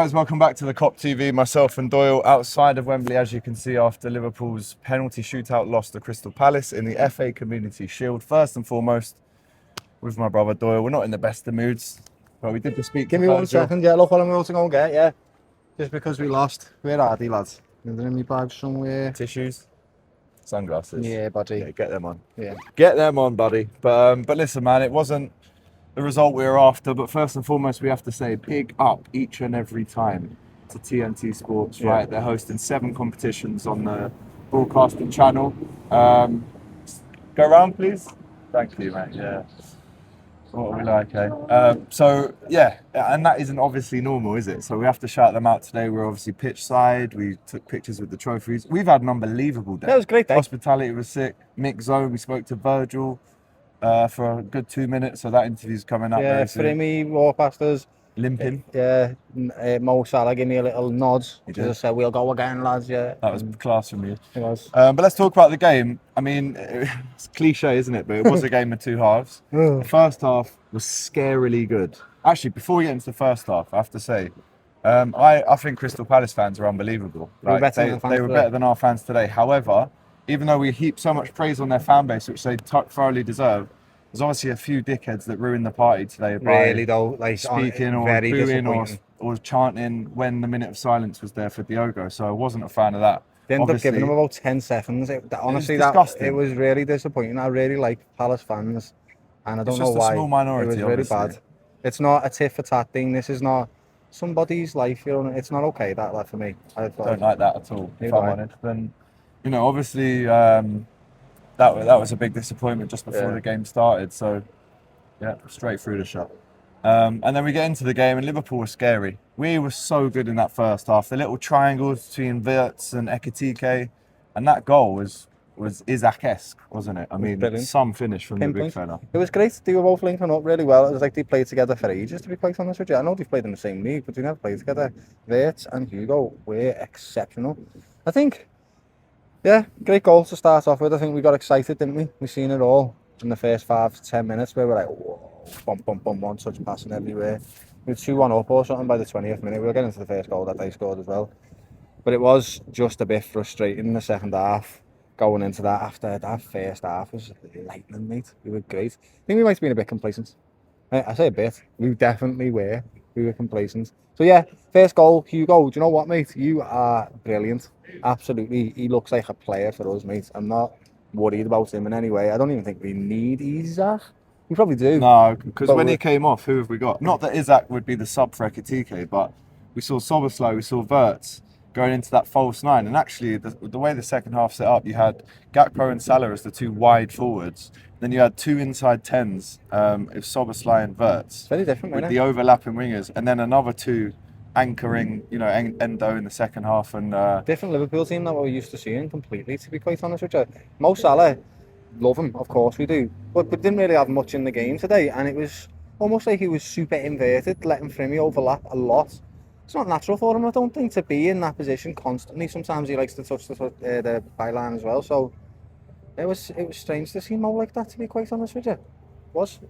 Guys, welcome back to the Kop TV. Myself and Doyle outside of Wembley, as you can see, after Liverpool's penalty shootout loss to Crystal Palace in the FA Community Shield. First and foremost, with my brother Doyle, we're not in the best of moods, but we did just speak. Give me 1 second, yeah, look what I'm going to go and get, yeah. Just because we lost. Where are they, lads? They're in my bag somewhere. Tissues, sunglasses. Yeah, buddy. Yeah, get them on. Yeah. Get them on, buddy. But listen, man, it wasn't the result we were after, but first and foremost, we have to say big up each and every time to TNT Sports, right? They're hosting 7 competitions on the broadcasting channel. Go round, please. Thank you, mate. Yeah. What are we like, eh? So, yeah, and that isn't obviously normal, is it? So we have to shout them out today. We're obviously pitch side. We took pictures with the trophies. We've had an unbelievable day. That was a great day. Hospitality was sick. Mix zone. We spoke to Virgil for a good 2 minutes. So that interview's coming up very soon. Frimmy walked past us. Limping. Yeah, Mo Salah gave me a little nod. He Just said, we'll go again, lads, yeah. That was class from you. It was. But let's talk about the game. I mean, it's cliche, isn't it? But it was a game of 2 halves. The first half was scarily good. Actually, before we get into the first half, I have to say, I think Crystal Palace fans are unbelievable. They were better than our fans today. However, even though we heap so much praise on their fan base, which they thoroughly deserve, there's obviously a few dickheads that ruined the party today by really, though, like speaking or very booing or chanting when the minute of silence was there for Diogo. So I wasn't a fan of that. They ended up giving him about 10 seconds. Honestly, it was really disappointing. I really like Palace fans, and I don't know why. It's just a small minority, it was really obviously. bad. It's not a tit for tat thing. This is not somebody's life. You know, it's not okay that for me. I don't like that at all. If I'm honest, then obviously that was a big disappointment just before the game started. So yeah, straight through the shot. And then we get into the game, and Liverpool was scary. We were so good in that first half. The little triangles between Wirtz and Ekitike, and that goal was Isaac-esque, wasn't it? I mean, some finish from the big fella. It was great. They were both linking up really well. It was like they played together for ages, to be quite honest with you. I know they've played in the same league, but they never played together. Wirtz and Hugo were exceptional. I think, yeah, great goal to start off with. I think we got excited, didn't we? We seen it all in the first 5 to 10 minutes where we're like, whoa, bump, bump, bump, one touch passing everywhere. We were 2-1 up or something by the 20th minute. We were getting to the first goal that they scored as well. But it was just a bit frustrating in the second half. Going into that after that first half was lightning, mate. We were great. I think we might have been a bit complacent. I say a bit. We definitely were. We were complacent. So yeah, first goal, Hugo. Do you know what, mate? You are brilliant. Absolutely. He looks like a player for us, mate. I'm not worried about him in any way. I don't even think we need Isaac. We probably do. No, because when he came off, who have we got? Not that Isaac would be the sub for Ekitike, but we saw Szoboszlai, we saw Wirtz going into that false 9. And actually, the way the second half set up, you had Gakpo and Salah as the 2 wide forwards. Then you had 2 inside 10s, of Szoboszlai and Wirtz. Very different, with the overlapping wingers. And then another 2 anchoring, Endo in the second half. And different Liverpool team that we're used to seeing completely, to be quite honest with you. Mo Salah, love him, of course we do. But we didn't really have much in the game today. And it was almost like he was super inverted, letting Frimmy overlap a lot. It's not natural for him, I don't think, to be in that position constantly. Sometimes he likes to touch the byline as well. So it was strange to see Mo like that, to be quite honest with you. It was.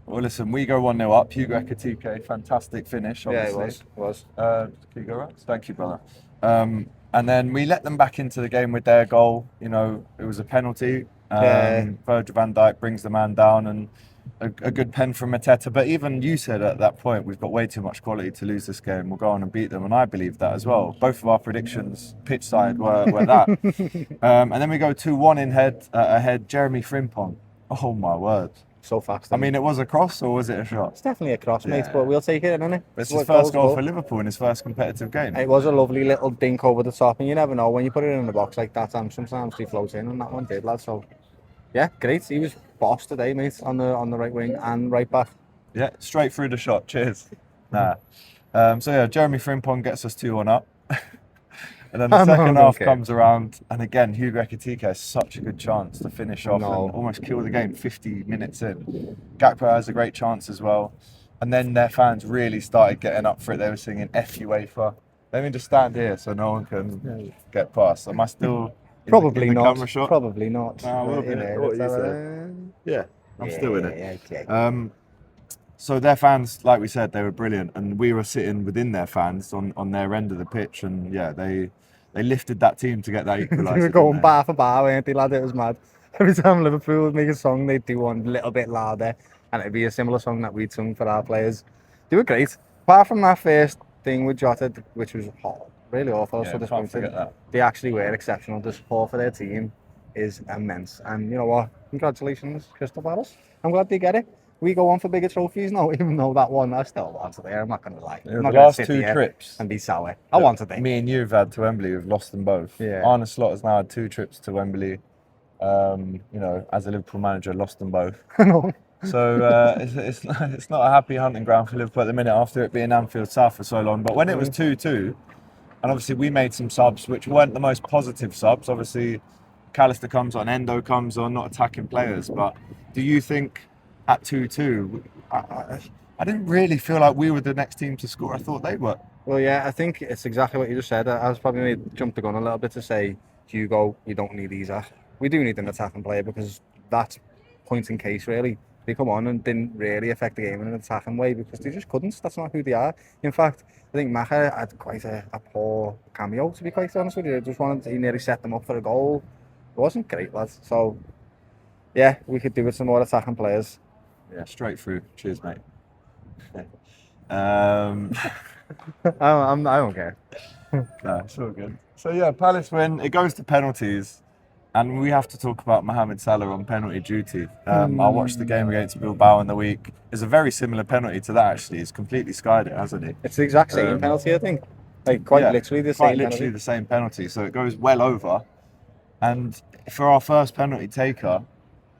Well, listen, we go 1-0 up. Hugo Ekitike, fantastic finish, obviously. Yeah, it was. Can you go right? Thank you, brother. And then we let them back into the game with their goal. It was a penalty. Virgil van Dijk brings the man down, and a good pen from Mateta. But even you said at that point, we've got way too much quality to lose this game. We'll go on and beat them, and I believe that as well. Both of our predictions, pitch side, were that. And then we go 2-1 ahead. Jeremy Frimpong. Oh my word! So fast. I mean, it was a cross, or was it a shot? It's definitely a cross, mate. But we'll take it, isn't it? It's his first goal for Liverpool in his first competitive game. It was a lovely little dink over the top, and you never know when you put it in the box like that. Sometimes they float in, and that one did, lad. So. Yeah, great. He was boss today, mate, on the right wing and right back. Yeah, straight through the shot. Cheers. So yeah, Jeremy Frimpong gets us 2-1 up. And then the second half comes around, and again, Hugo Ekitike has such a good chance to finish off and almost kill the game 50 minutes in. Gakpo has a great chance as well. And then their fans really started getting up for it. They were singing F UEFA. Let me just stand here so no one can get past. Am I still... Probably not. Probably not. Yeah, I'm still in it. Yeah. So their fans, like we said, they were brilliant, and we were sitting within their fans on their end of the pitch, and yeah, they lifted that team to get that equaliser. They were going bar for bar, weren't they, lad? It was mad. Every time Liverpool would make a song, they'd do one a little bit louder, and it'd be a similar song that we'd sung for our players. They were great. Apart from that first thing with Jota, which was really awful, Yeah, so can't forget disappointed. that. They actually were exceptional. The support for their team is immense. And you know what? Congratulations, Crystal Palace. I'm glad they get it. We go on for bigger trophies now, even though that one I still wanted there. I'm not going to lie. Yeah, I'm the not gonna last sit two here trips and be sour. I wanted it. Me and you have had to Wembley. We've lost them both. Yeah. Arne Slot has now had 2 trips to Wembley. You know, as a Liverpool manager, lost them both. No. So it's not a happy hunting ground for Liverpool at the minute after it being Anfield South for so long. But when it was 2-2, and obviously we made some subs which weren't the most positive subs. Obviously, Callister comes on, Endo comes on, not attacking players. But do you think at 2-2, I didn't really feel like we were the next team to score. I thought they were. Well, yeah, I think it's exactly what you just said. I was probably jumped the gun a little bit to say, Hugo, you don't need Isaac. We do need an attacking player because that's point in case, really. They come on and didn't really affect the game in an attacking way because they just couldn't. That's not who they are. In fact, I think Macher had quite a poor cameo, to be quite honest with you. He nearly set them up for a goal. It wasn't great, lads. So, yeah, we could do with some more attacking players. Yeah, straight through. Cheers, mate. I don't care. No, it's all good. So yeah, Palace win. It goes to penalties, and we have to talk about Mohamed Salah on penalty duty. I watched the game against Bilbao in the week. It's a very similar penalty to that, actually. He's completely skied it, hasn't he? It's the exact same penalty, I think. Like quite literally the same penalty. The same penalty. So it goes well over. And for our first penalty taker,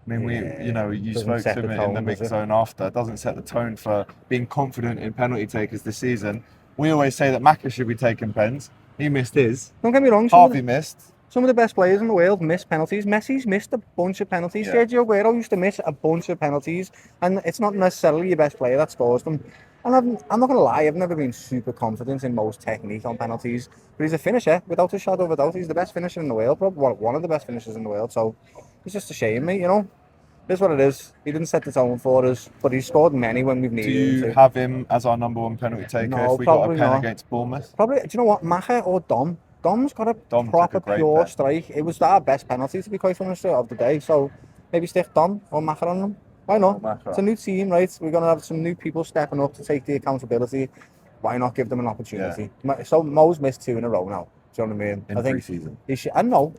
I mean, you spoke to him in the mix zone after. It doesn't set the tone for being confident in penalty takers this season. We always say that Maka should be taking pens. He missed his. Don't get me wrong. Harvey missed. Some of the best players in the world miss penalties. Messi's missed a bunch of penalties. Yeah. Sergio Aguero used to miss a bunch of penalties, and it's not necessarily your best player that scores them. And I'm not going to lie, I've never been super confident in most technique on penalties, but he's a finisher without a shadow of a doubt. He's the best finisher in the world, probably one of the best finishers in the world. So it's just a shame, mate. It is what it is. He didn't set the tone for us, but he scored many when we've needed him to. Do you have him as our number 1 penalty taker if we got a pen against Bournemouth? Probably. Do you know what? Macher or Dom? Dom's got a proper pure strike. It was our best penalty, to be quite honest, of the day. So maybe stick Dom or Macher on them. Why not? It's a new team, right? We're going to have some new people stepping up to take the accountability. Why not give them an opportunity? Yeah. So Mo's missed 2 in a row now. Do you know what I mean? I think pre-season. I know.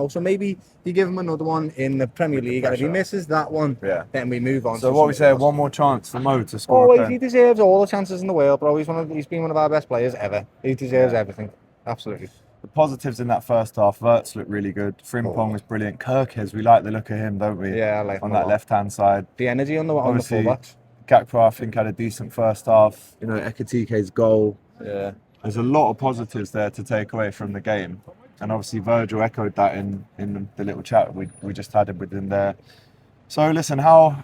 So maybe you give him another one in the Premier League, and if he misses that one, then we move on. So what we say, one more chance for Mo to score. Always, he deserves all the chances in the world, bro. He's been one of our best players ever. He deserves everything. Absolutely. The positives in that first half, Wirtz looked really good. Frimpong was brilliant. Kirkes, we like the look of him, don't we? Yeah, I like on that left-hand side. The energy on the fullbacks. Gakpo, I think, had a decent first half. Ekitike's goal. Yeah. There's a lot of positives there to take away from the game. And obviously Virgil echoed that in the little chat we just had with him there. So listen, how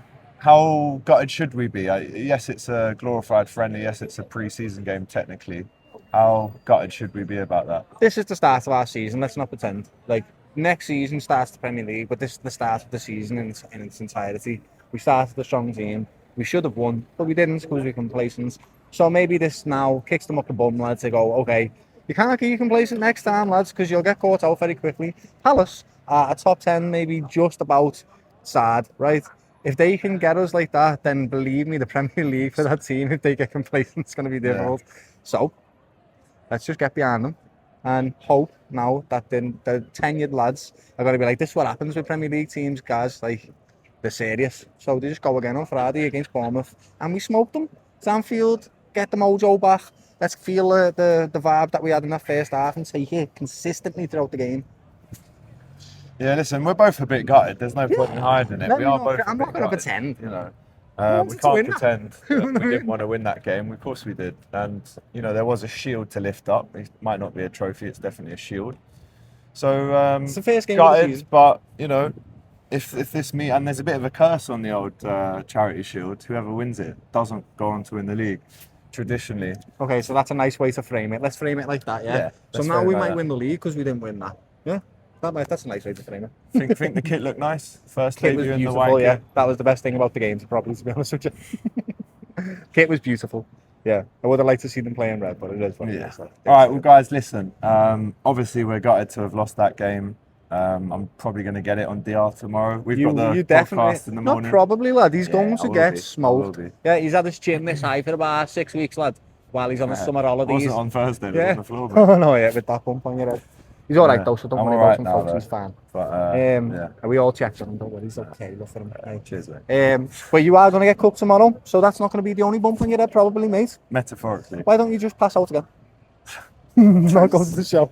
gutted should we be? Yes, it's a glorified friendly. Yes, it's a pre-season game technically. How gutted should we be about that? This is the start of our season. Let's not pretend. Like next season starts the Premier League, but this is the start of the season in its entirety. We started a strong team. We should have won, but we didn't because we were complacent. So maybe this now kicks them up the bum, lads. They go, okay, you can't get complacent next time, lads, because you'll get caught out very quickly. Palace are a top 10, maybe just about sad, right? If they can get us like that, then believe me, the Premier League for that team, if they get complacent, it's going to be difficult. Yeah. So let's just get behind them and hope now that the tenured lads are going to be like, this is what happens with Premier League teams, guys. Like, they're serious. So they just go again on Friday against Bournemouth and we smoke them. It's Anfield, get the mojo back. Let's feel the vibe that we had in that first half and take it consistently throughout the game. Yeah, listen, we're both a bit gutted. There's no point in hiding it. I'm not going to pretend. We can't pretend that we didn't want to win that game. Of course we did. And, there was a shield to lift up. It might not be a trophy. It's definitely a shield. So, it's the first game gutted, of the season. But, if this and there's a bit of a curse on the old charity shield. Whoever wins it doesn't go on to win the league. Traditionally. Okay, so that's a nice way to frame it. Let's frame it like that, yeah? So now we might win the league because we didn't win that. Yeah? That's a nice way to frame it. Think the kit looked nice? First kit was debut in the beautiful, white yeah. kit. That was the best thing about the game, probably, to be honest with you. Kit was beautiful. Yeah, I would have liked to see them play in red, but it is what it is. All right, well, guys, listen. Obviously, we're gutted to have lost that game. I'm probably going to get it on DR tomorrow. We've got the podcast in the morning. Not probably, lad. He's going to get I smoked. will be. Yeah, he's had his chin this high for about 6 weeks, lad, while he's on his summer holidays. Wasn't on Thursday, yeah. on the floor. Oh, no, yeah, with that bump on your head. He's all right, though, so don't I'm worry all about right him, now, folks. He's fine. But, we all checked on him, don't worry. He's okay. Look for him. Right. Cheers, mate. But you are going to get cooked tomorrow, so that's not going to be the only bump on your head, probably, mate. Metaphorically. Why don't you just pass out again? Not go to the show.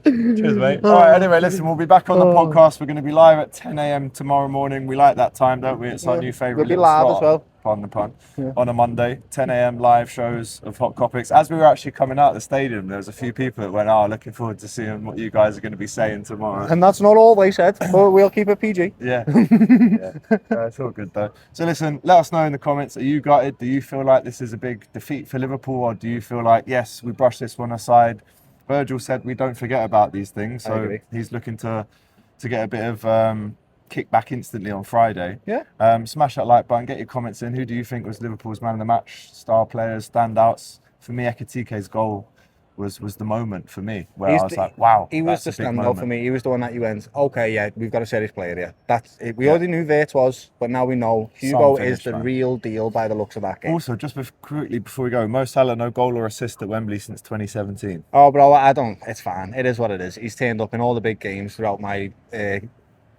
Cheers, mate. All right, anyway, listen, we'll be back on the podcast. We're going to be live at 10 a.m. tomorrow morning. We like that time, don't we? It's our new favourite. We'll be live as well. Pardon the pun. Yeah. On a Monday, 10 a.m. live shows of Hot Topics. As we were actually coming out of the stadium, there was a few people that went, looking forward to seeing what you guys are going to be saying tomorrow. And that's not all they said, but we'll keep it PG. Yeah. It's all good, though. So listen, let us know in the comments, are you gutted? Do you feel like this is a big defeat for Liverpool? Or do you feel like, yes, we brush this one aside? Virgil said we don't forget about these things. So he's looking to get a bit of kick back instantly on Friday. Yeah. Smash that like button, get your comments in. Who do you think was Liverpool's man of the match? Star players, standouts? For me, Ekitike's goal was the moment for me where I was like, wow. He was the standout for me. He was the one that you went, okay, yeah, we've got a serious player here. That's it. We already knew Vert was, but now we know Hugo is the real deal by the looks of that game. Also, just quickly before we go, Mo Salah, no goal or assist at Wembley since 2017. Oh, bro, I don't. It's fine. It is what it is. He's turned up in all the big games throughout my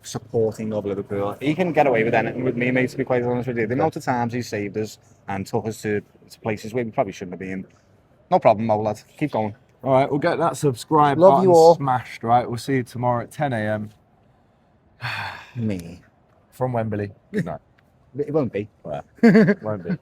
supporting of Liverpool. He can get away with anything with me, mate, to be quite honest with you. The amount of times he's saved us and took us to places where we probably shouldn't have been. No problem, Mo, lad. Keep going. All right, we'll get that subscribe button smashed, right? We'll see you tomorrow at 10 a.m. Me. From Wembley. Good night. It won't be. Well, won't be.